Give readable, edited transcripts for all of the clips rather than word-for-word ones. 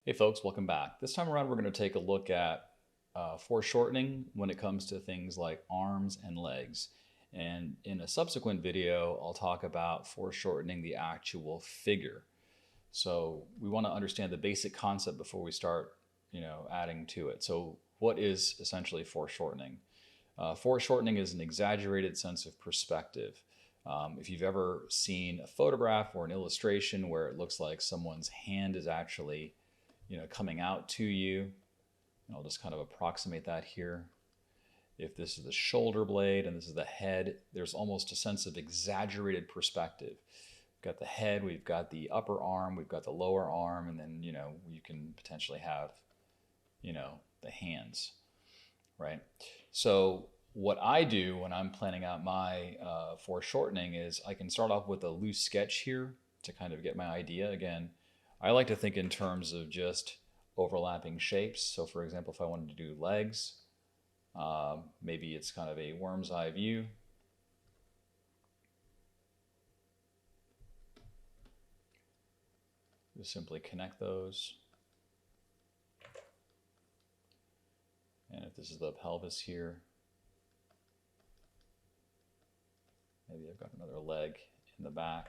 Hey folks, welcome back. This time around we're going to take a look at foreshortening when it comes to things like arms and legs. And in a subsequent video, I'll talk about foreshortening the actual figure. So we want to understand the basic concept before we start, adding to it. So what is essentially foreshortening? Foreshortening is an exaggerated sense of perspective. If you've ever seen a photograph or an illustration where it looks like someone's hand is actually coming out to you. And I'll just kind of approximate that here. If this is the shoulder blade and this is the head, there's almost a sense of exaggerated perspective. We've got the head, we've got the upper arm, we've got the lower arm, and then, you can potentially have, the hands, right? So what I do when I'm planning out my foreshortening is I can start off with a loose sketch here to kind of get my idea. Again, I like to think in terms of just overlapping shapes. So for example, if I wanted to do legs, maybe it's kind of a worm's eye view. Just simply connect those. And if this is the pelvis here, maybe I've got another leg in the back.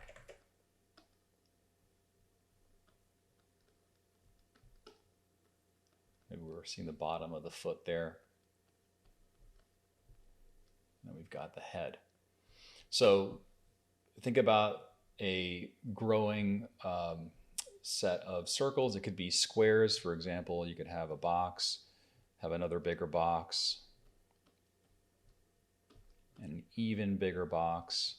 Maybe we're seeing the bottom of the foot there. And we've got the head. So think about a growing set of circles. It could be squares. For example, you could have a box, have another bigger box, an even bigger box,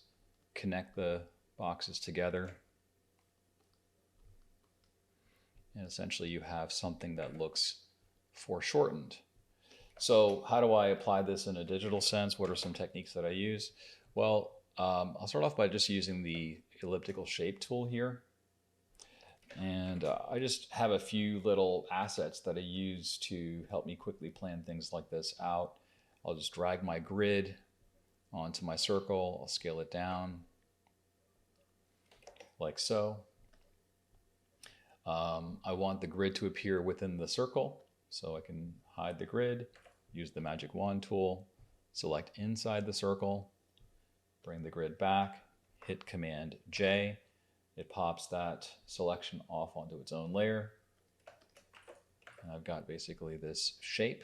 connect the boxes together. And essentially you have something that looks foreshortened. So how do I apply this in a digital sense? What are some techniques that I use? Well, I'll start off by just using the elliptical shape tool here. And I just have a few little assets that I use to help me quickly plan things like this out. I'll just drag my grid onto my circle. I'll scale it down like so. I want the grid to appear within the circle, so I can hide the grid, use the magic wand tool, select inside the circle, bring the grid back, hit Command J. It pops that selection off onto its own layer. And I've got basically this shape.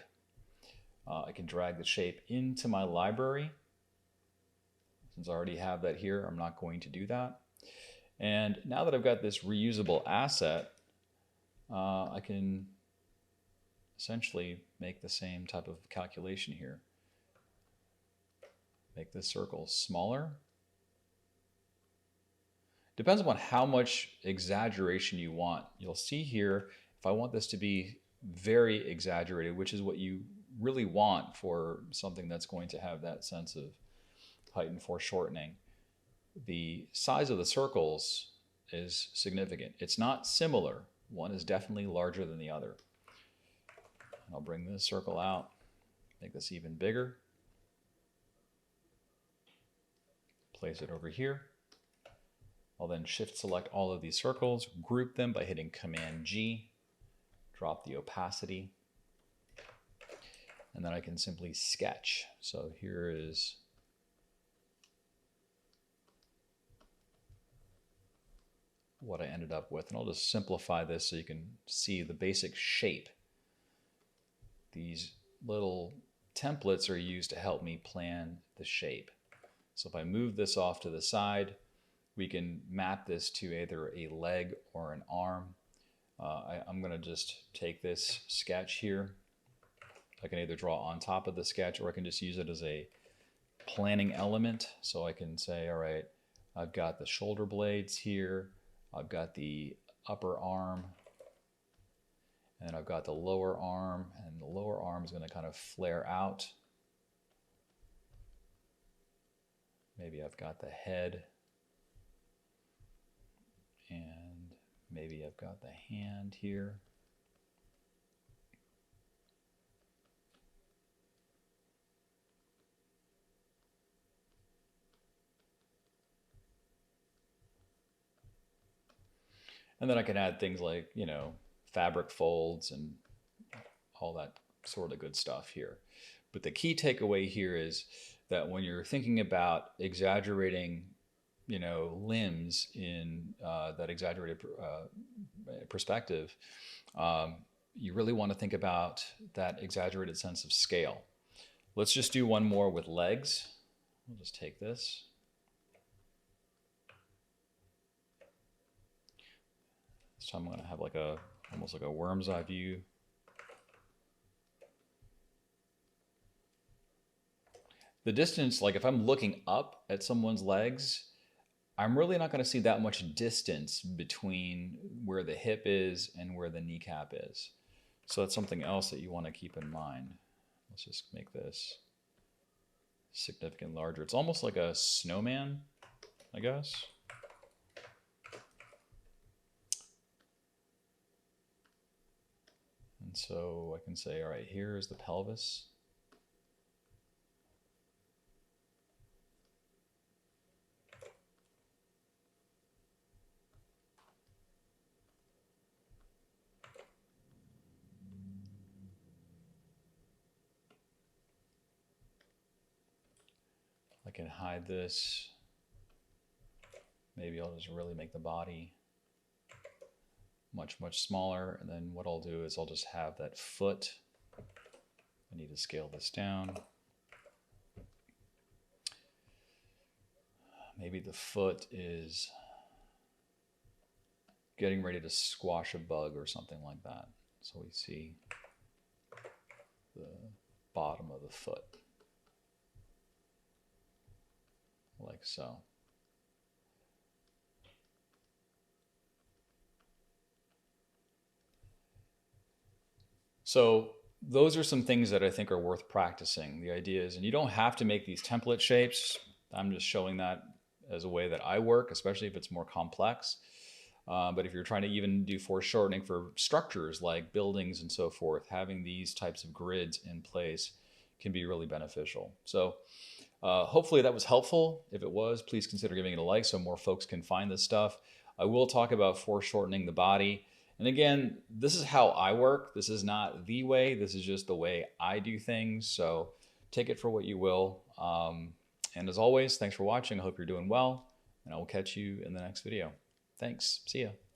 I can drag the shape into my library. Since I already have that here, I'm not going to do that. And now that I've got this reusable asset, I can essentially make the same type of calculation here. Make this circle smaller. Depends upon how much exaggeration you want. You'll see here, if I want this to be very exaggerated, which is what you really want for something that's going to have that sense of heightened foreshortening, the size of the circles is significant. It's not similar. One is definitely larger than the other. I'll bring this circle out, make this even bigger. Place it over here. I'll then shift select all of these circles, group them by hitting Command G, drop the opacity, and then I can simply sketch. So here is what I ended up with. And I'll just simplify this so you can see the basic shape. These little templates are used to help me plan the shape. So if I move this off to the side, we can map this to either a leg or an arm. I'm going to just take this sketch here. I can either draw on top of the sketch or I can just use it as a planning element. So I can say, all right, I've got the shoulder blades here. I've got the upper arm. And I've got the lower arm. And the lower arm is going to kind of flare out. Maybe I've got the head. And maybe I've got the hand here. And then I can add things like, fabric folds and all that sort of good stuff here. But the key takeaway here is that when you're thinking about exaggerating, limbs in that exaggerated perspective, you really want to think about that exaggerated sense of scale. Let's just do one more with legs. We'll just take this. So I'm going to have like almost like a worm's eye view. The distance, like if I'm looking up at someone's legs, I'm really not going to see that much distance between where the hip is and where the kneecap is. So that's something else that you want to keep in mind. Let's just make this significantly larger. It's almost like a snowman, I guess. And so I can say, all right, here's the pelvis. I can hide this. Maybe I'll just really make the body much, much smaller. And then what I'll do is I'll just have that foot. I need to scale this down. Maybe the foot is getting ready to squash a bug or something like that. So we see the bottom of the foot. Like so. So those are some things that I think are worth practicing. The idea is, and you don't have to make these template shapes. I'm just showing that as a way that I work, especially if it's more complex. But if you're trying to even do foreshortening for structures like buildings and so forth, having these types of grids in place can be really beneficial. So hopefully that was helpful. If it was, please consider giving it a like so more folks can find this stuff. I will talk about foreshortening the body. And again, this is how I work. This is not the way. This is just the way I do things. So take it for what you will. And as always, thanks for watching. I hope you're doing well. And I will catch you in the next video. Thanks. See ya.